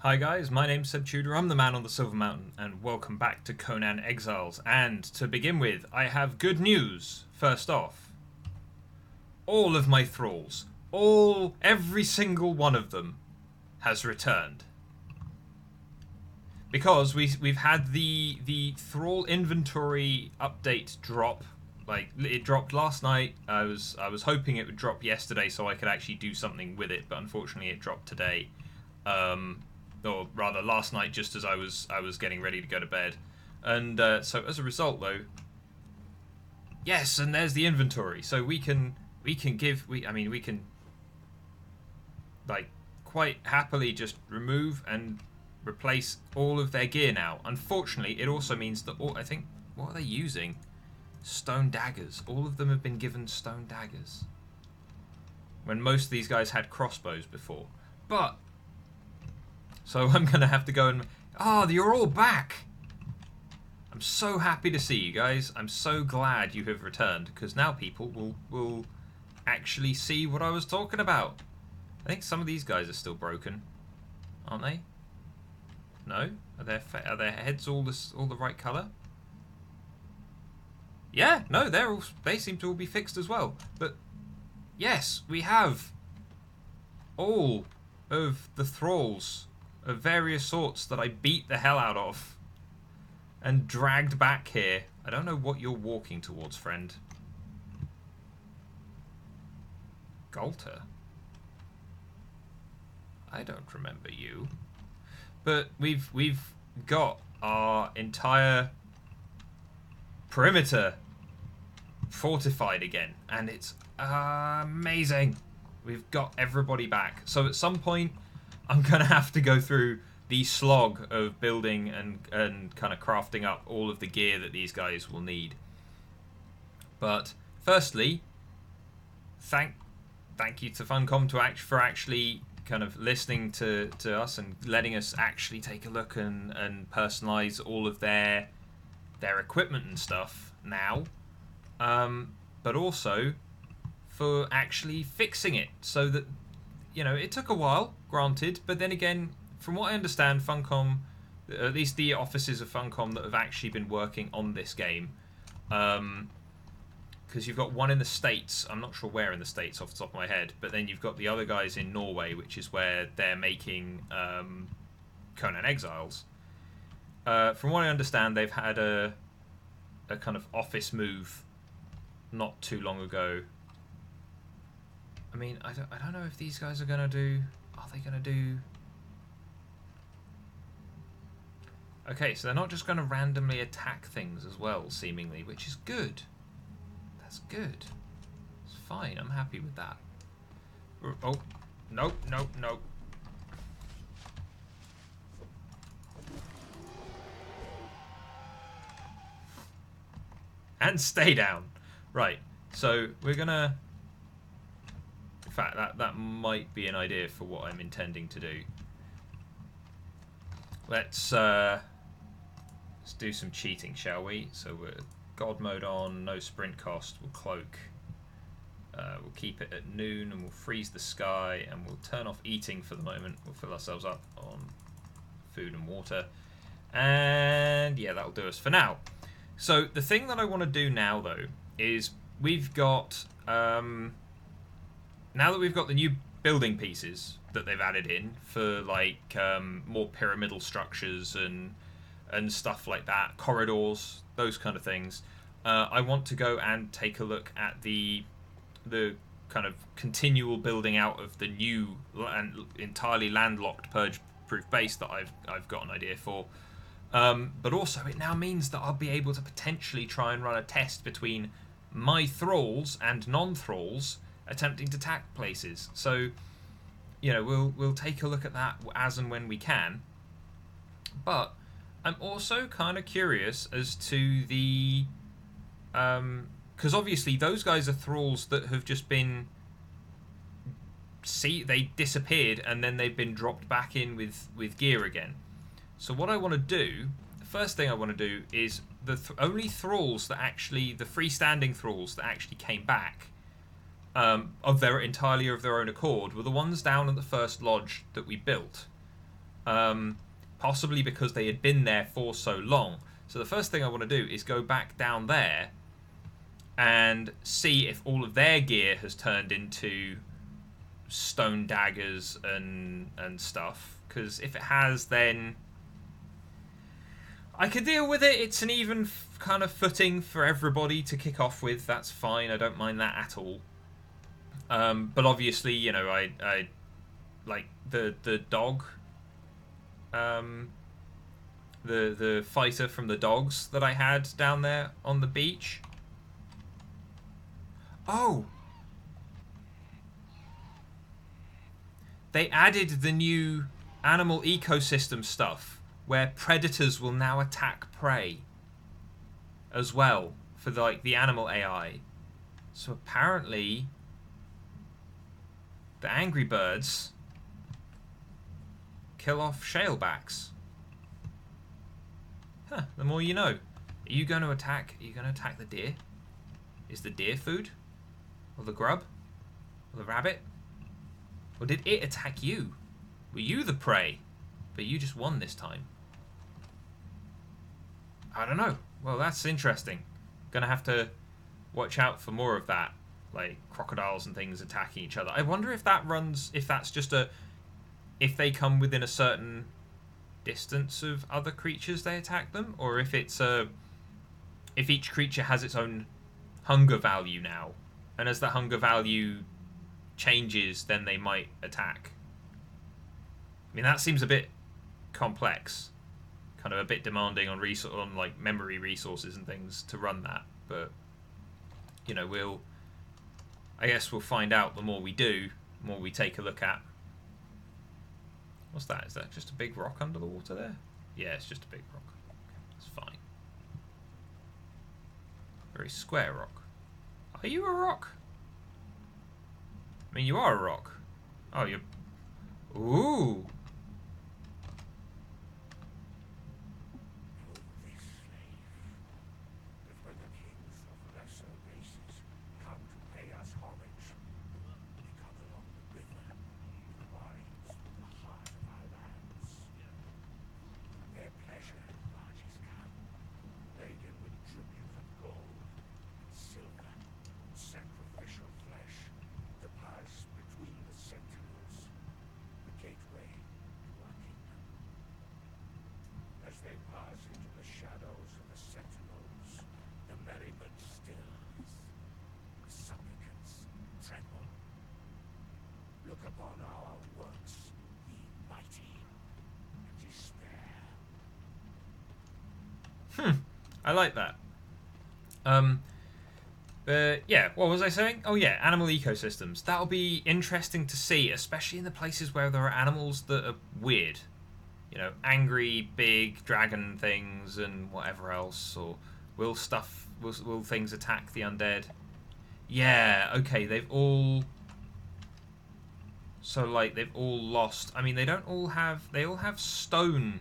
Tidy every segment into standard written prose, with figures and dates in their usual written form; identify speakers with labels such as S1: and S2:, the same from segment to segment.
S1: Hi guys, my name's Seb Tudor, I'm the man on the Silver Mountain, and welcome back to Conan Exiles. And to begin with, I have good news. First off, all of my thralls, every single one of them, has returned. Because we've had the thrall inventory update drop. Like, it dropped last night. I was hoping it would drop yesterday so I could actually do something with it, but unfortunately it dropped today. Or rather last night, just as I was getting ready to go to bed. And so as a result, though, yes, and there's the inventory. So we can like quite happily just remove and replace all of their gear now. Unfortunately, it also means that I think, what are they using? Stone daggers. All of them have been given stone daggers, when most of these guys had crossbows before. But so I'm going to have to go and... you're all back! I'm so happy to see you guys. I'm so glad you have returned, because now people will actually see what I was talking about. I think some of these guys are still broken, aren't they? No? Are their heads all the right colour? Yeah, no, they seem to all be fixed as well. But yes, we have all of the thralls of various sorts that I beat the hell out of and dragged back here. I don't know what you're walking towards, friend. Galter? I don't remember you. But we've got our entire perimeter fortified again, and it's amazing. We've got everybody back. So at some point I'm gonna have to go through the slog of building and kind of crafting up all of the gear that these guys will need. But firstly, thank you to Funcom for actually kind of listening to us and letting us actually take a look and personalize all of their equipment and stuff now. But also for actually fixing it so that, you know, it took a while, granted, but then again, from what I understand, Funcom, at least the offices of Funcom that have actually been working on this game, because you've got one in the States, I'm not sure where in the States off the top of my head, but then you've got the other guys in Norway, which is where they're making Conan Exiles. From what I understand, they've had a kind of office move not too long ago. I mean, I don't know if these guys are gonna do... Are they gonna do... Okay, so they're not just gonna randomly attack things as well, seemingly, which is good. That's good. It's fine, I'm happy with that. Oh, nope. And stay down. Right, so we're gonna... In fact, that might be an idea for what I'm intending to do. Let's do some cheating, shall we? So we're God mode on, no sprint cost, we'll cloak. We'll keep it at noon and we'll freeze the sky and we'll turn off eating for the moment. We'll fill ourselves up on food and water. And yeah, that'll do us for now. So the thing that I want to do now, though, is we've got... now that we've got the new building pieces that they've added in for like more pyramidal structures and stuff like that, corridors, those kind of things, I want to go and take a look at the kind of continual building out of the new entirely landlocked purge-proof base that I've got an idea for. But also it now means that I'll be able to potentially try and run a test between my thralls and non-thralls attempting to attack places. So, you know, we'll take a look at that as and when we can. But I'm also kind of curious as to the... because obviously those guys are thralls that have just been... they disappeared and then they've been dropped back in with gear again. So what I want to do, the first thing I want to do is the only thralls that actually, the freestanding thralls that actually came back entirely of their own accord were the ones down at the first lodge that we built. Possibly because they had been there for so long. So the first thing I want to do is go back down there and see if all of their gear has turned into stone daggers and stuff. Because if it has, then I could deal with it. It's an even kind of footing for everybody to kick off with. That's fine. I don't mind that at all. But obviously, you know, I like the dog, the fighter from the dogs that I had down there on the beach. Oh, they added the new animal ecosystem stuff where predators will now attack prey as well for the animal AI. So apparently the angry birds kill off shalebacks. Huh, the more you know. Are you going to attack the deer? Is the deer food? Or the grub? Or the rabbit? Or did it attack you? Were you the prey? But you just won this time. I don't know. Well, that's interesting. Gonna have to watch out for more of that. Like crocodiles and things attacking each other. I wonder if that runs, if that's just if they come within a certain distance of other creatures they attack them, or if it's if each creature has its own hunger value now, and as the hunger value changes, then they might attack. I mean, that seems a bit complex, kind of a bit demanding on like memory resources and things to run that. But you know, I guess we'll find out the more we do, the more we take a look at. What's that? Is that just a big rock under the water there? Yeah, it's just a big rock. It's fine. Very square rock. Are you a rock? I mean, you are a rock. Oh, you're... Ooh. I like that. Yeah, what was I saying? Oh yeah, animal ecosystems. That'll be interesting to see, especially in the places where there are animals that are weird. You know, angry, big dragon things and whatever else. Or will things attack the undead? Yeah, okay, they've all... So, like, they've all lost... I mean, they all have stone...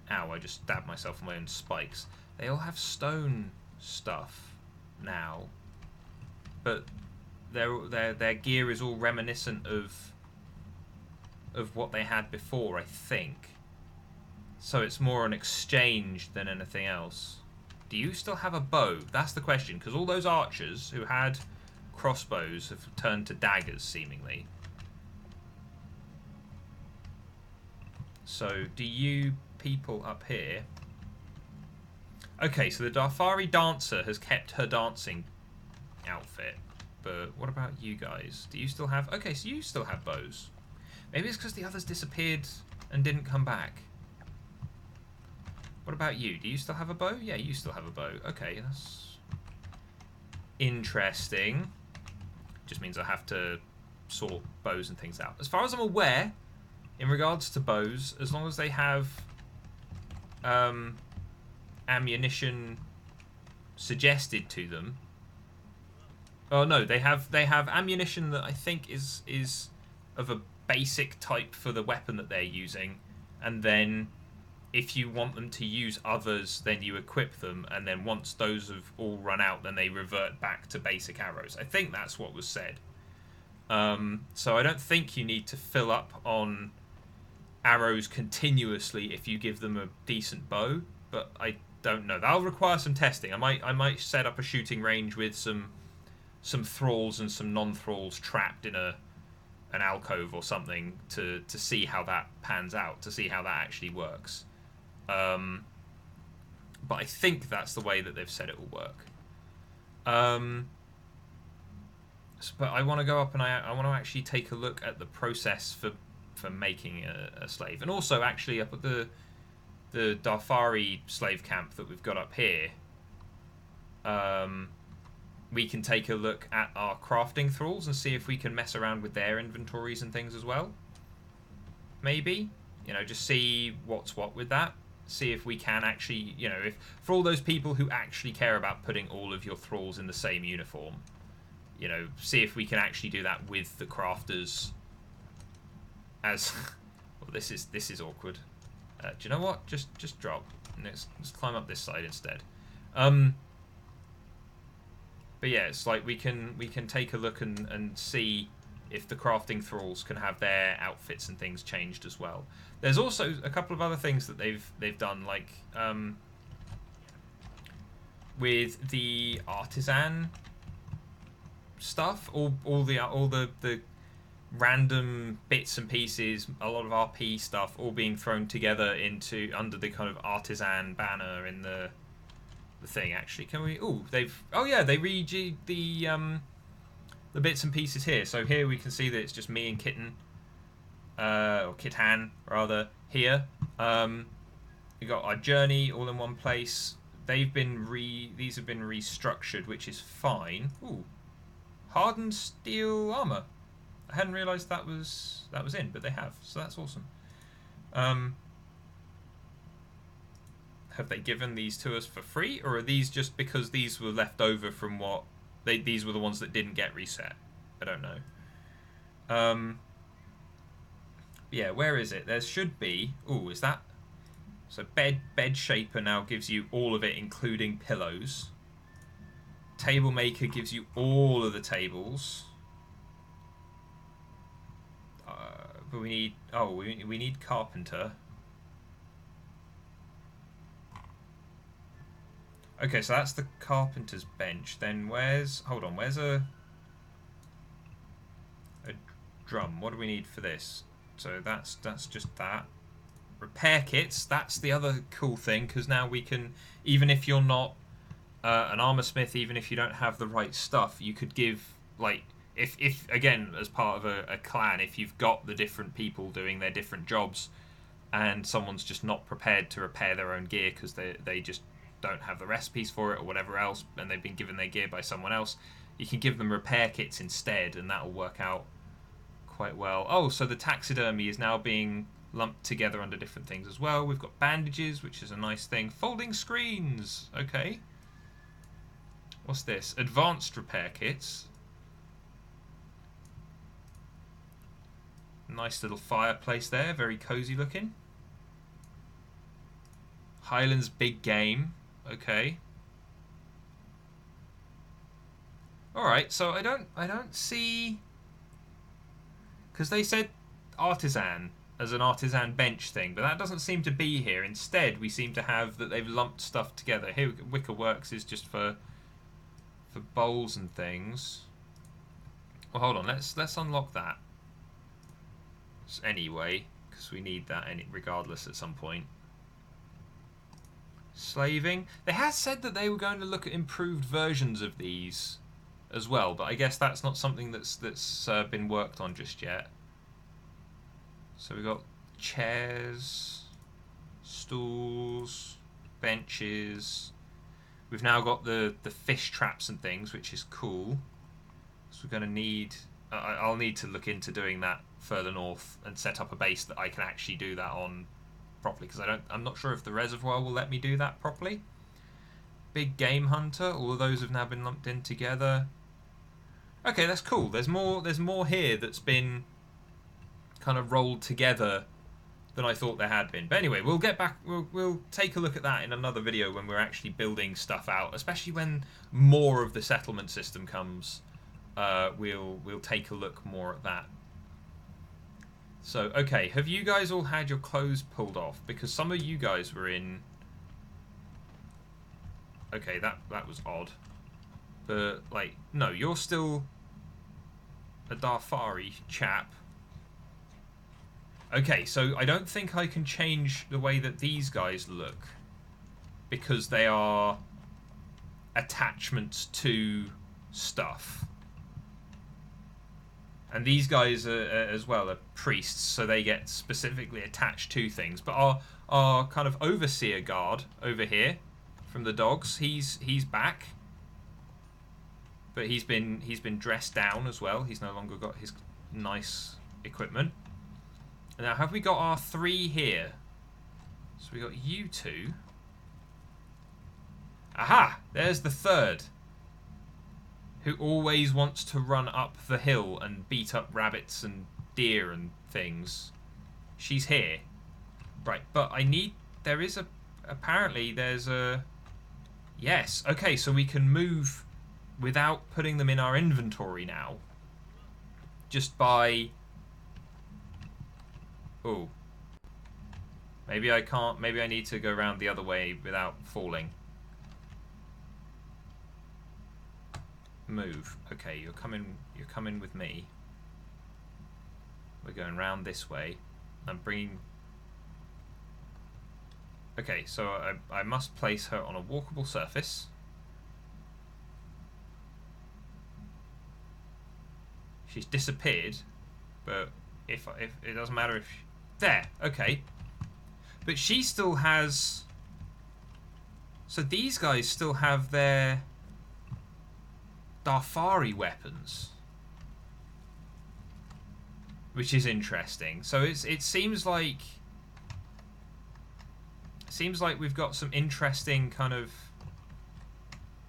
S1: Ow, I just stabbed myself on my own spikes. They all have stone stuff now, but their gear is all reminiscent of what they had before, I think. So it's more an exchange than anything else. Do you still have a bow? That's the question, because all those archers who had crossbows have turned to daggers, seemingly. So do you people up here... Okay, so the Darfari dancer has kept her dancing outfit, but what about you guys? Do you still have... Okay, so you still have bows. Maybe it's because the others disappeared and didn't come back. What about you? Do you still have a bow? Yeah, you still have a bow. Okay, that's interesting. Just means I have to sort bows and things out. As far as I'm aware, in regards to bows, as long as they have... ammunition suggested to them. Oh no, they have ammunition that I think is of a basic type for the weapon that they're using, and then if you want them to use others, then you equip them, and then once those have all run out, then they revert back to basic arrows. I think that's what was said. So I don't think you need to fill up on arrows continuously if you give them a decent bow, but I don't know. That'll require some testing. I might set up a shooting range with some thralls and some non-thralls trapped in an alcove or something to see how that pans out, to see how that actually works. But I think that's the way that they've said it will work. But I want to go up and I want to actually take a look at the process for making a slave, and also actually up at the Darfari slave camp that we've got up here. We can take a look at our crafting thralls and see if we can mess around with their inventories and things as well. Maybe, you know, just see what's what with that. See if we can actually, you know, if for all those people who actually care about putting all of your thralls in the same uniform, you know, see if we can actually do that with the crafters. As well, this is awkward. Do you know what? Just drop. Let's climb up this side instead. But yeah, it's like we can take a look and see if the crafting thralls can have their outfits and things changed as well. There's also a couple of other things that they've done, like with the artisan stuff, all the random bits and pieces, a lot of RP stuff, all being thrown together under the kind of artisan banner in the thing. Actually, can we? They rejigged the bits and pieces here. So here we can see that it's just me and Kitten, or Kitan rather. Here, we got our journey all in one place. These have been restructured, which is fine. Ooh, hardened steel armor. I hadn't realised that was in, but they have, so that's awesome. Have they given these to us for free, or are these just because these were left over from what these were the ones that didn't get reset? I don't know. Yeah, where is it? There should be. Ooh, is that? So bed shaper now gives you all of it, including pillows. Table maker gives you all of the tables. But we need. Oh, we need carpenter. Okay, so that's the carpenter's bench. Then where's a drum? What do we need for this? So that's just that. Repair kits. That's the other cool thing, because now we can, even if you're not an armor smith, even if you don't have the right stuff, you could give, like, if again, as part of a clan, if you've got the different people doing their different jobs, and someone's just not prepared to repair their own gear because they just don't have the recipes for it or whatever else, and they've been given their gear by someone else, you can give them repair kits instead, and that'll work out quite well. Oh, so the taxidermy is now being lumped together under different things as well. We've got bandages, which is a nice thing. Folding screens. Okay. What's this? Advanced repair kits. Nice little fireplace there. Very cozy looking. Highlands big game. Okay. Alright, so I don't see, because they said artisan as an artisan bench thing, but that doesn't seem to be here. Instead, we seem to have that they've lumped stuff together. Here, Wicker Works is just for bowls and things. Well, hold on. Let's unlock that. Anyway, because we need that regardless at some point. Slaving. They had said that they were going to look at improved versions of these as well, but I guess that's not something that's been worked on just yet. So we've got chairs, stools, benches. We've now got the fish traps and things, which is cool. So we're going to need... I'll need to look into doing that further north and set up a base that I can actually do that on properly, because I'm not sure if the reservoir will let me do that properly. Big game hunter. All of those have now been lumped in together. Okay, that's cool. There's more here that's been kind of rolled together than I thought there had been. But anyway, we'll get back. We'll take a look at that in another video when we're actually building stuff out, especially when more of the settlement system comes. We'll take a look more at that. So, okay, have you guys all had your clothes pulled off? Because some of you guys were in... Okay, that was odd. But, like, no, you're still a Darfari chap. Okay, so I don't think I can change the way that these guys look. Because they are attachments to stuff. And these guys are, as well are priests, so they get specifically attached to things. But our kind of overseer guard over here from the dogs, he's back. But he's been dressed down as well. He's no longer got his nice equipment. Now, have we got our 3 here? So we got you 2. Aha! There's the 3rd. Who always wants to run up the hill and beat up rabbits and deer and things. She's here. Right, but I need... There is a... Apparently there's a... Yes, okay, so we can move without putting them in our inventory now. Just by... Oh. Maybe I can't... Maybe I need to go around the other way without falling. Move. Okay, you're coming with me. We're going round this way. I'm bringing... Okay, so I must place her on a walkable surface. She's disappeared, but if it doesn't matter if... There! Okay. But she still has... So these guys still have their... Darfari weapons, which is interesting. So it seems like we've got some interesting kind of...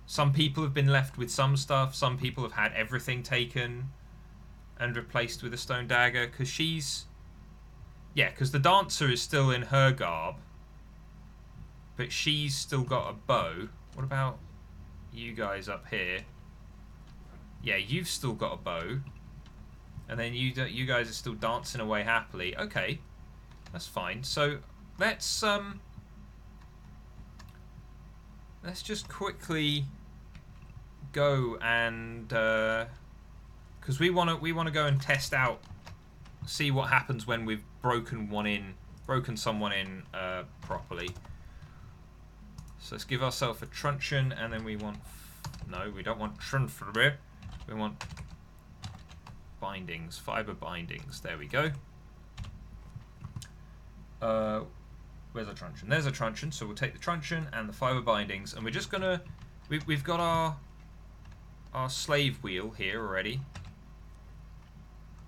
S1: Some people have been left with some stuff. Some people have had everything taken and replaced with a stone dagger. Because she's... Yeah, because the dancer is still in her garb, but she's still got a bow. What about you guys up here? Yeah, you've still got a bow, and then you guys are still dancing away happily. Okay, that's fine. So let's just quickly go and because we want to go and test out, see what happens when we've broken someone in properly. So let's give ourselves a truncheon, and then we want... No, we don't want truncheon. We want bindings, fiber bindings. There we go. Where's a truncheon? There's a truncheon. So we'll take the truncheon and the fiber bindings, and we're just gonna... We've got our slave wheel here already,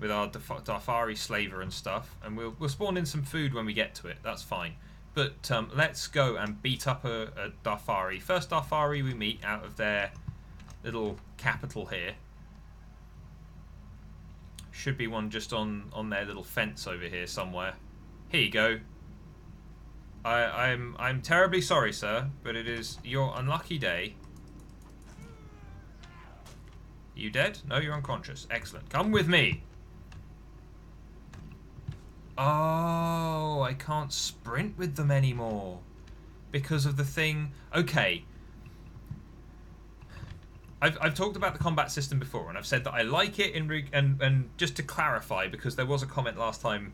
S1: with our Darfari slaver and stuff, and we'll spawn in some food when we get to it. That's fine. But let's go and beat up a Darfari. First Darfari we meet out of their little capital here. Should be one just on their little fence over here somewhere. Here you go. I'm terribly sorry, sir, but it is your unlucky day. You dead? No, you're unconscious. Excellent. Come with me. Oh, I can't sprint with them anymore because of the thing. Okay. I've talked about the combat system before, and I've said that I like it and just to clarify, because there was a comment last time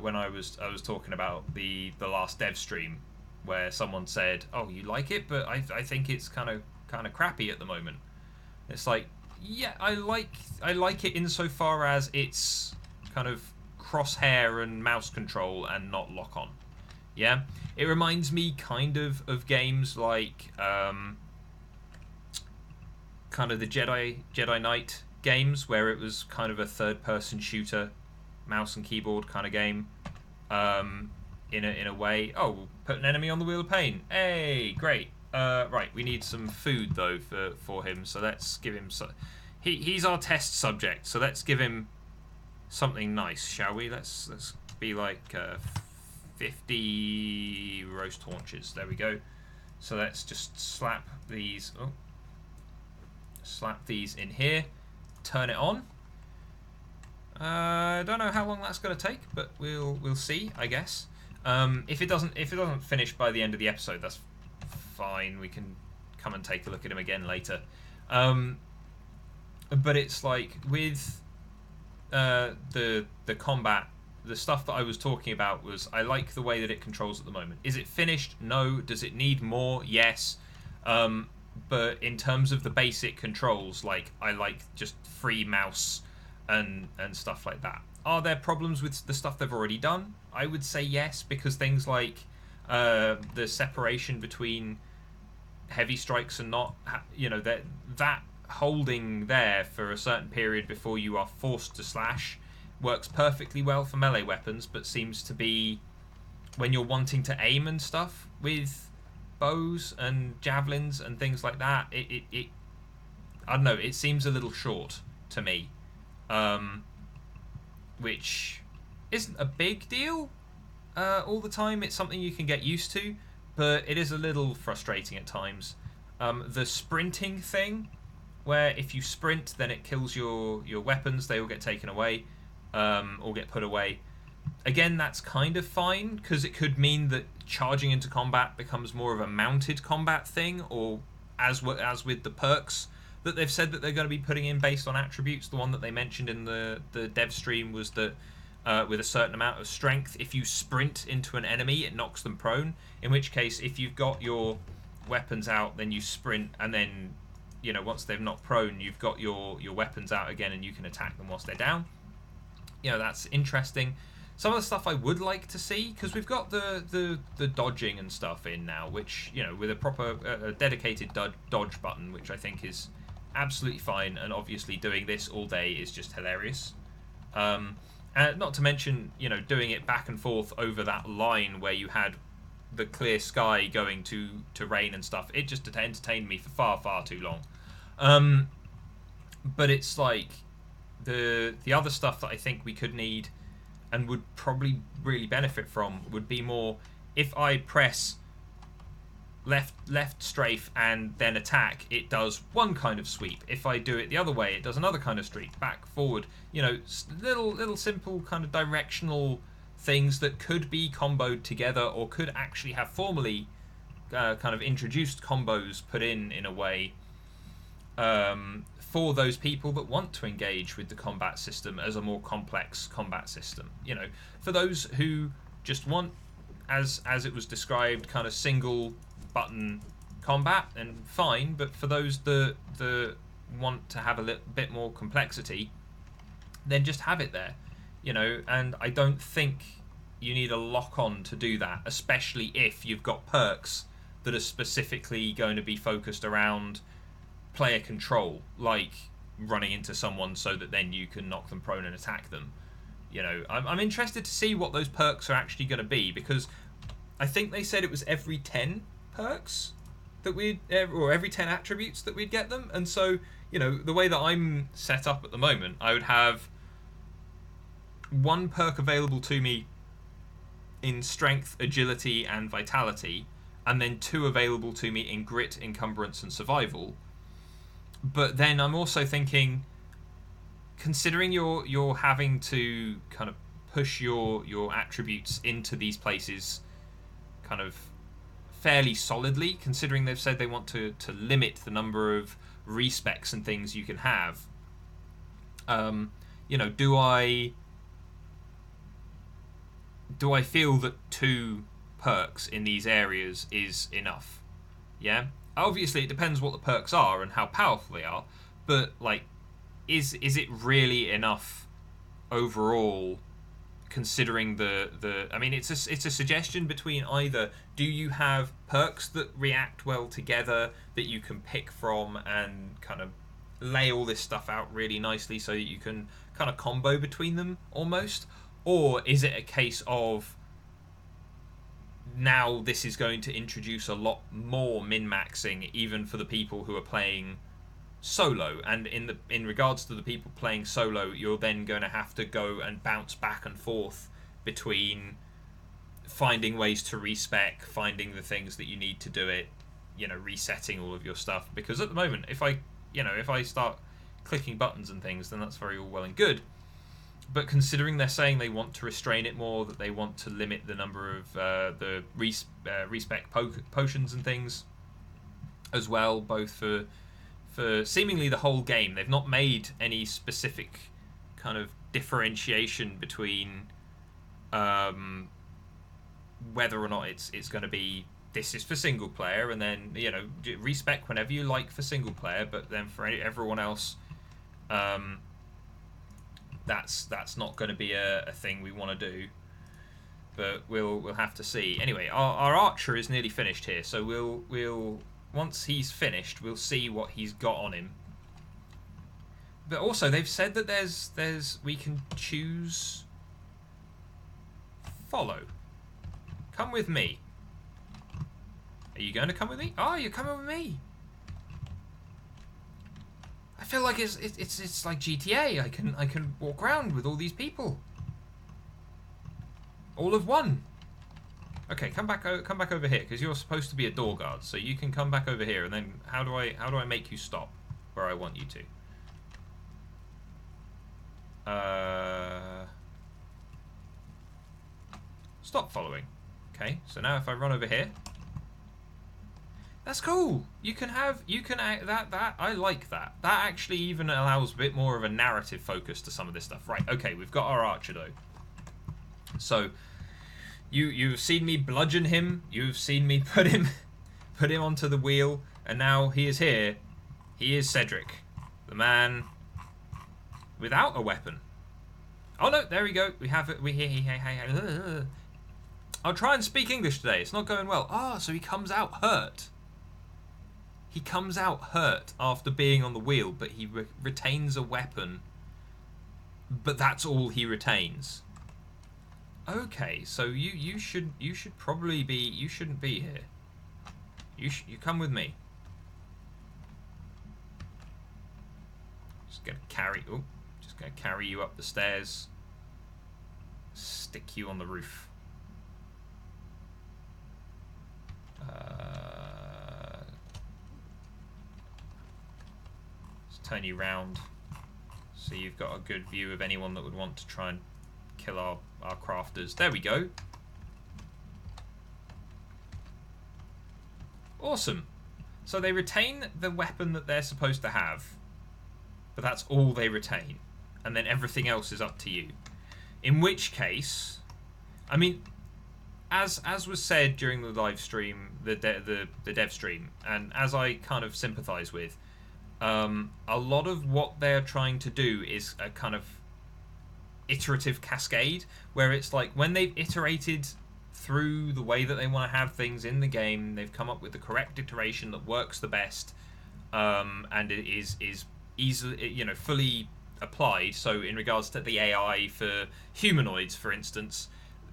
S1: when I was talking about the last dev stream where someone said, "Oh, you like it, but I think it's kind of crappy at the moment." It's like, yeah, I like it insofar as it's kind of crosshair and mouse control and not lock on. Yeah, it reminds me kind of games like kind of the Jedi Knight games, where it was kind of a third-person shooter, mouse and keyboard kind of game. In a way. Oh, we'll put an enemy on the wheel of pain. Hey, great. Right, we need some food though for him, so let's give him he's our test subject, so let's give him something nice, shall we? Let's be like 50 roast haunches. There we go. So let's just slap these. Slap these in here. Turn it on. I don't know how long that's going to take, but we'll see, I guess. If it doesn't finish by the end of the episode, that's fine. We can come and take a look at him again later. But it's like with the combat, the stuff that I was talking about was I like the way that it controls at the moment. Is it finished? No. Does it need more? Yes. But in terms of the basic controls, like I like just free mouse and stuff like that. Are there problems with the stuff they've already done? I would say yes, because things like the separation between heavy strikes and not, that holding there for a certain period before you are forced to slash works perfectly well for melee weapons, but seems to be when you're wanting to aim and stuff with bows and javelins and things like that, it I don't know, it seems a little short to me, which isn't a big deal all the time. It's something you can get used to, but it is a little frustrating at times. The sprinting thing, where if you sprint, then it kills your weapons. They all get taken away, or get put away. Again, that's kind of fine, because it could mean that charging into combat becomes more of a mounted combat thing, or as with the perks that they've said that they're going to be putting in based on attributes. The one that they mentioned in the dev stream was that with a certain amount of strength, if you sprint into an enemy, it knocks them prone. In which case, if you've got your weapons out, then you sprint, and then once they've knocked prone, you've got your weapons out again, and you can attack them whilst they're down. That's interesting. Some of the stuff I would like to see, because we've got the dodging and stuff in now, which, with a proper dedicated dodge button, which I think is absolutely fine, and obviously doing this all day is just hilarious. Not to mention, doing it back and forth over that line where you had the clear sky going to rain and stuff. It just entertained me for far, far too long. But it's like the other stuff that I think we could need and would probably really benefit from would be more, if I press left strafe and then attack, it does one kind of sweep. If I do it the other way, it does another kind of sweep, back, forward. Little simple kind of directional things that could be comboed together, or could actually have formally kind of introduced combos put in a way for those people that want to engage with the combat system as a more complex combat system. For those who just want, as it was described, kind of single button combat, and fine. But for those that want to have a little bit more complexity, then just have it there. And I don't think you need a lock-on to do that, especially if you've got perks that are specifically going to be focused around player control, like running into someone so that then you can knock them prone and attack them. I'm interested to see what those perks are actually going to be, because I think they said it was every 10 perks that or every 10 attributes that we'd get them. And so, the way that I'm set up at the moment, I would have one perk available to me in strength, agility, and vitality, and then 2 available to me in grit, encumbrance, and survival. But then I'm also thinking, considering you're having to kind of push your attributes into these places kind of fairly solidly, considering they've said they want to limit the number of respecs and things you can have, do I feel that 2 perks in these areas is enough? Yeah? Obviously, it depends what the perks are and how powerful they are, but, is it really enough overall, considering I mean, it's a suggestion between either, do you have perks that react well together that you can pick from and kind of lay all this stuff out really nicely so that you can kind of combo between them almost, or is it a case of, now this is going to introduce a lot more min-maxing even for the people who are playing solo, and in regards to the people playing solo, you're then going to have to go and bounce back and forth between finding ways to respec, finding the things that you need to do it, resetting all of your stuff. Because at the moment, if I start clicking buttons and things, then that's very all well and good. But considering they're saying they want to restrain it more, that they want to limit the number of the respec potions and things as well, both for seemingly the whole game. They've not made any specific kind of differentiation between whether or not it's going to be, this is for single player, and then, you know, respec whenever you like for single player, but then for everyone else, that's not going to be a thing we want to do. But we'll have to see. Anyway, our archer is nearly finished here, so we'll once he's finished, we'll see what he's got on him. But also, they've said that there's we can choose follow. Come with me. Are you going to come with me? Oh, you're coming with me. I feel like it's like GTA. I can walk around with all these people, all of one. Okay, come back over here, because you're supposed to be a door guard, so you can come back over here. And then how do I make you stop where I want you to? Stop following. Okay, so now if I run over here. That's cool. You can that I like that. That actually even allows a bit more of a narrative focus to some of this stuff. Right, okay, we've got our archer though. So you've seen me bludgeon him, you've seen me put him onto the wheel, and now he is here. He is Cedric, the man without a weapon. Oh no, there we go. We have it. I'll try and speak English today. It's not going well. Oh, so he comes out hurt. He comes out hurt after being on the wheel, but he retains a weapon. But that's all he retains. Okay, so you should probably be, you shouldn't be here. You come with me. Just gonna carry you up the stairs. Stick you on the roof. Turn you round so you've got a good view of anyone that would want to try and kill our crafters. There we go. Awesome. So they retain the weapon that they're supposed to have, but that's all they retain, and then everything else is up to you. In which case, I mean, as was said during the live stream, the dev stream, and as I kind of sympathise with, a lot of what they're trying to do is a kind of iterative cascade, where it's like when they've iterated through the way that they want to have things in the game, they've come up with the correct iteration that works the best, and it is easily, you know, fully applied. So in regards to the AI for humanoids, for instance,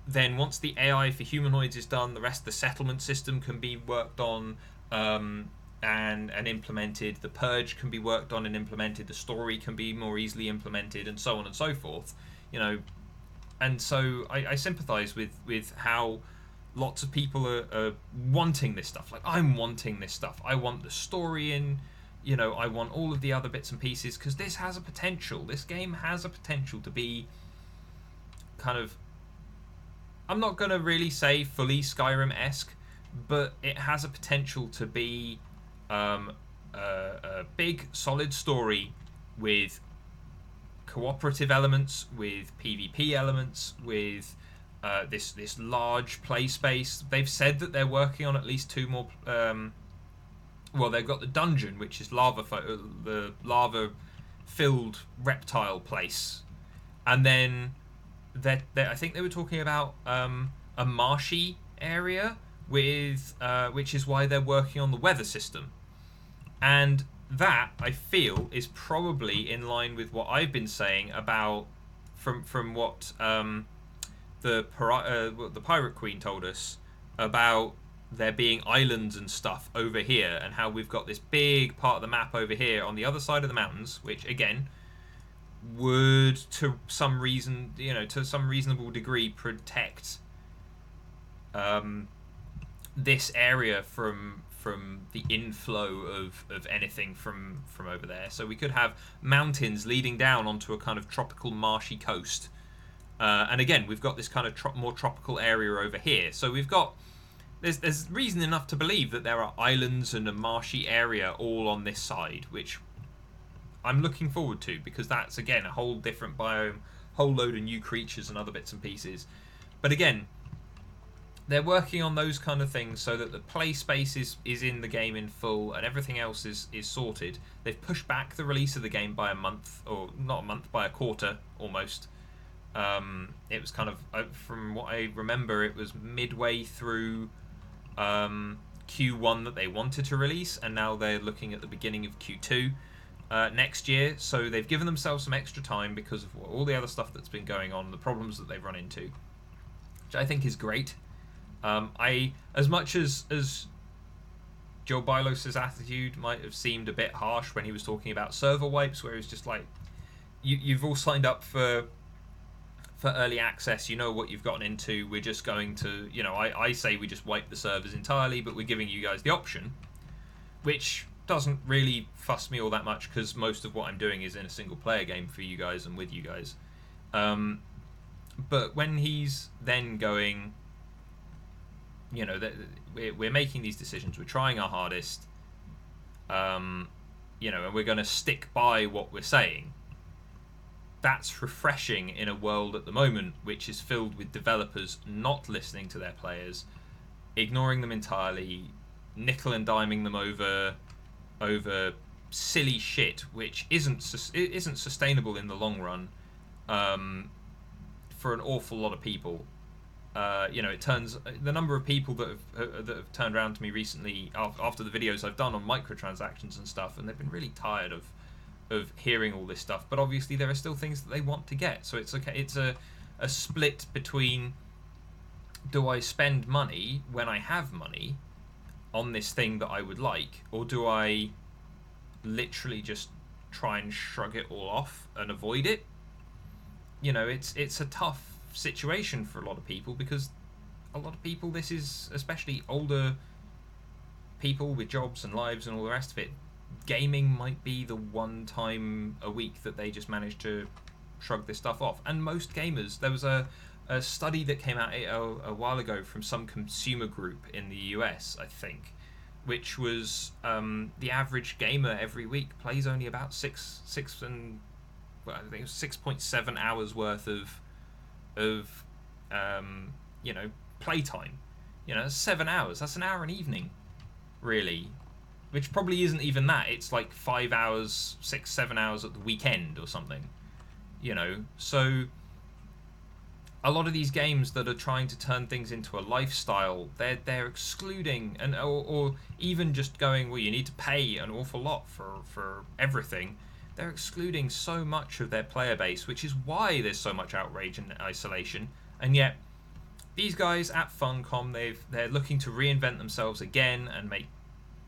S1: then once the AI for humanoids is done, the rest of the settlement system can be worked on and implemented. The purge can be worked on and implemented. The story can be more easily implemented, and so on and so forth. You know, and so I sympathise with how lots of people are wanting this stuff. Like, I'm wanting this stuff. I want the story in. You know, I want all of the other bits and pieces, because this has a potential. This game has a potential to be kind of, I'm not going to really say fully Skyrim-esque, but it has a potential to be a big, solid story with cooperative elements, with PvP elements, with this large play space. They've said that they're working on at least 2 more. Well, they've got the dungeon, which is the lava-filled reptile place, and then I think they were talking about a marshy area with which is why they're working on the weather system, and that, I feel, is probably in line with what I've been saying about from what the Pirate Queen told us about there being islands and stuff over here, and how we've got this big part of the map over here on the other side of the mountains, which again would, to some reason, you know, to some reasonable degree, protect this area from from the inflow of anything from over there. So we could have mountains leading down onto a kind of tropical marshy coast. And again, we've got this kind of more tropical area over here. So we've got... There's reason enough to believe that there are islands and a marshy area all on this side, which I'm looking forward to, because that's, again, a whole different biome, whole load of new creatures and other bits and pieces. But again, they're working on those kind of things so that the play space is in the game in full and everything else is sorted. They've pushed back the release of the game by a month, or not a month, by a quarter almost. It was kind of, from what I remember, it was midway through Q1 that they wanted to release, and now they're looking at the beginning of Q2 next year. So they've given themselves some extra time because of all the other stuff that's been going on, the problems that they've run into, which I think is great. As much as Joe Bylos's attitude might have seemed a bit harsh when he was talking about server wipes, where he's just like, you've all signed up for early access, you know what you've gotten into, we're just going to, I say we just wipe the servers entirely, but we're giving you guys the option, which doesn't really fuss me all that much, because most of what I'm doing is in a single player game for you guys and with you guys. But when he's then going, we're making these decisions, we're trying our hardest, and we're going to stick by what we're saying. That's refreshing in a world at the moment which is filled with developers not listening to their players, ignoring them entirely, nickel and diming them over silly shit which isn't sustainable in the long run for an awful lot of people. It turns the number of people that have turned around to me recently after the videos I've done on microtransactions and stuff, and they've been really tired of hearing all this stuff, but obviously there are still things that they want to get. So it's okay. It's a split between, do I spend money when I have money on this thing that I would like, or do I literally just try and shrug it all off and avoid it? It's a tough situation for a lot of people, because a lot of people, this is especially older people with jobs and lives and all the rest of it, gaming might be the one time a week that they just manage to shrug this stuff off. And most gamers, there was a study that came out a while ago from some consumer group in the US, I think, which was the average gamer every week plays only about 6.7 hours worth of playtime. That's 7 hours. That's an hour an evening, really. Which probably isn't even that. It's like 5 hours, 6-7 hours at the weekend or something. So a lot of these games that are trying to turn things into a lifestyle, they're excluding, or even just going, well, you need to pay an awful lot for everything. They're excluding so much of their player base, which is why there's so much outrage and isolation. And yet, these guys at Funcom, they're looking to reinvent themselves again and make,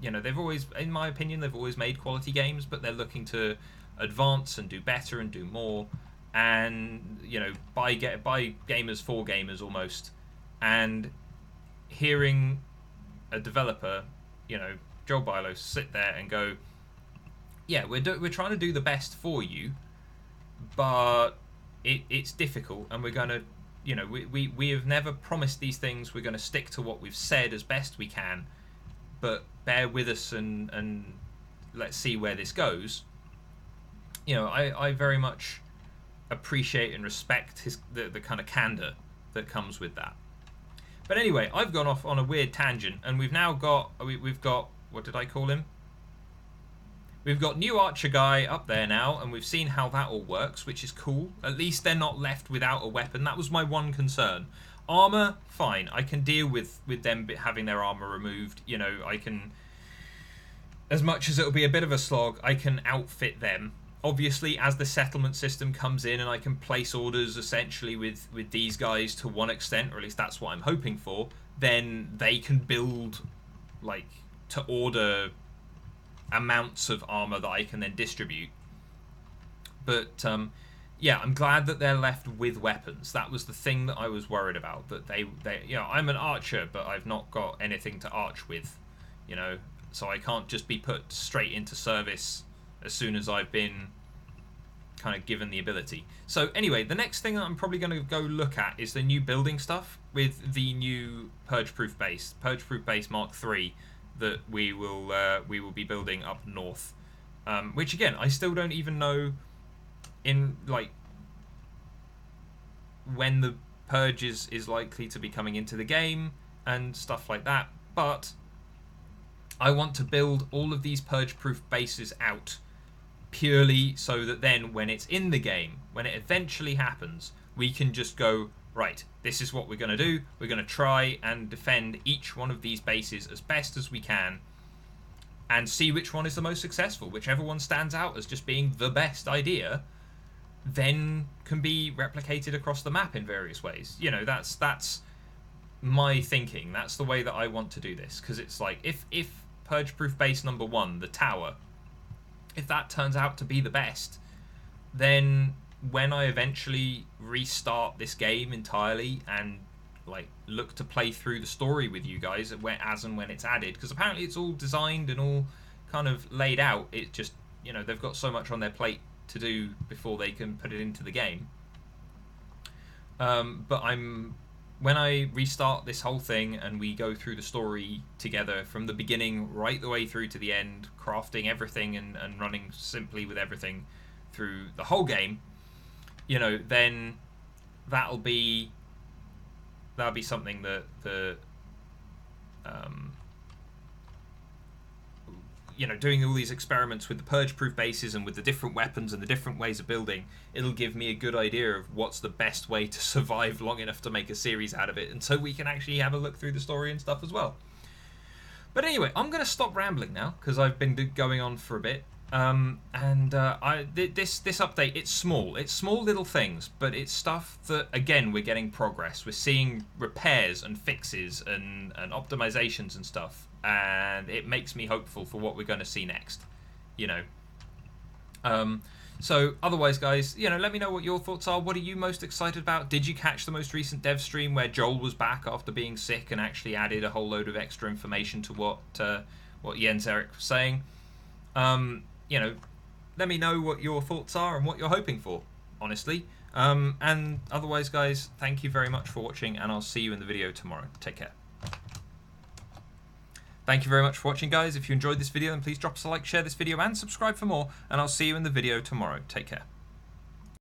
S1: they've always, in my opinion, they've always made quality games, but they're looking to advance and do better and do more, and buy gamers for gamers almost. And hearing a developer, Joel Bylos, sit there and go, yeah, we're trying to do the best for you, but it's difficult, and we're going to, we have never promised these things. We're going to stick to what we've said as best we can, but bear with us and let's see where this goes. I very much appreciate and respect the kind of candor that comes with that. But anyway, I've gone off on a weird tangent, and we've got, what did I call him? We've got new archer guy up there now, and we've seen how that all works, which is cool. At least they're not left without a weapon. That was my one concern. Armor, fine. I can deal with them having their armor removed. I can, as much as it'll be a bit of a slog, I can outfit them. Obviously, as the settlement system comes in and I can place orders essentially with these guys to one extent, or at least that's what I'm hoping for, then they can build, to order amounts of armor that I can then distribute. But yeah, I'm glad that they're left with weapons. That was the thing that I was worried about, that they I'm an archer, but I've not got anything to arch with. you know, so I can't just be put straight into service as soon as I've been kind of given the ability. So anyway, the next thing that I'm probably going to go look at is the new building stuff with the new Purge-Proof Base Mark III that we will be building up north. Which again, I still don't even know in like when the Purge is likely to be coming into the game and stuff like that, but I want to build all of these Purge-Proof bases out purely so that then when it's in the game, when it eventually happens, we can just go, right, this is what we're going to do. We're going to try and defend each one of these bases as best as we can and see which one is the most successful. Whichever one stands out as just being the best idea then can be replicated across the map in various ways. You know, that's my thinking. That's the way that I want to do this, because it's like if Purge-Proof Base number 1, the tower, if that turns out to be the best, then when I eventually restart this game entirely and like look to play through the story with you guys as and when it's added, because apparently it's all designed and all kind of laid out, it just, you know, they've got so much on their plate to do before they can put it into the game. But when I restart this whole thing and we go through the story together from the beginning right the way through to the end, crafting everything and running simply with everything through the whole game, you know, then that'll be something that you know, doing all these experiments with the Purge-Proof bases and with the different weapons and the different ways of building, it'll give me a good idea of what's the best way to survive long enough to make a series out of it, and so we can actually have a look through the story and stuff as well. But anyway, I'm going to stop rambling now, because I've been going on for a bit. This update, it's small little things, but it's stuff that, again, we're getting progress. We're seeing repairs and fixes and optimizations and stuff, and it makes me hopeful for what we're going to see next, you know. So otherwise, guys, you know, let me know what your thoughts are. What are you most excited about? Did you catch the most recent dev stream where Joel was back after being sick and actually added a whole load of extra information to what Jens Erik was saying? You know, let me know what your thoughts are and what you're hoping for, honestly. And otherwise, guys, thank you very much for watching, and I'll see you in the video tomorrow. Take care. Thank you very much for watching, guys. If you enjoyed this video, then please drop us a like, share this video, and subscribe for more, and I'll see you in the video tomorrow. Take care.